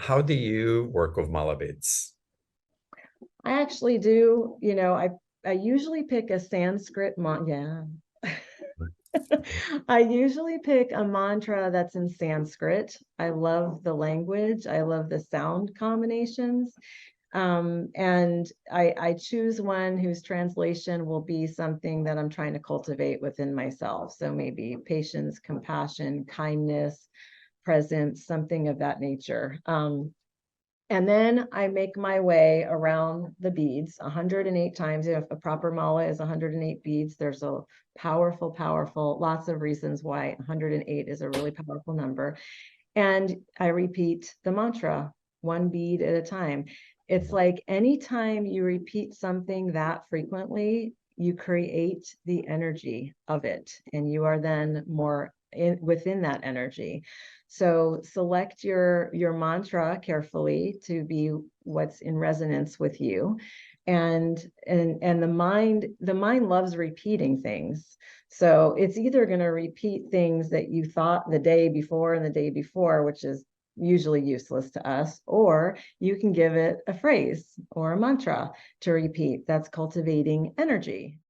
How do you work with mala beads? I actually do, I usually pick a Sanskrit yeah. I usually pick a mantra that's in Sanskrit. I love the language. I love the sound combinations. And I choose one whose translation will be something that I'm trying to cultivate within myself. So maybe patience, compassion, kindness, presence, something of that nature. And then I make my way around the beads 108 times. If a proper mala is 108 beads, there's a powerful, lots of reasons why 108 is a really powerful number. And I repeat the mantra one bead at a time. It's like anytime you repeat something that frequently, you create the energy of it, and you are then more within that energy. So select your mantra carefully to be what's in resonance with you. And the mind loves repeating things. So it's either going to repeat things that you thought the day before and the day before, which is usually useless to us, or you can give it a phrase or a mantra to repeat. That's cultivating energy.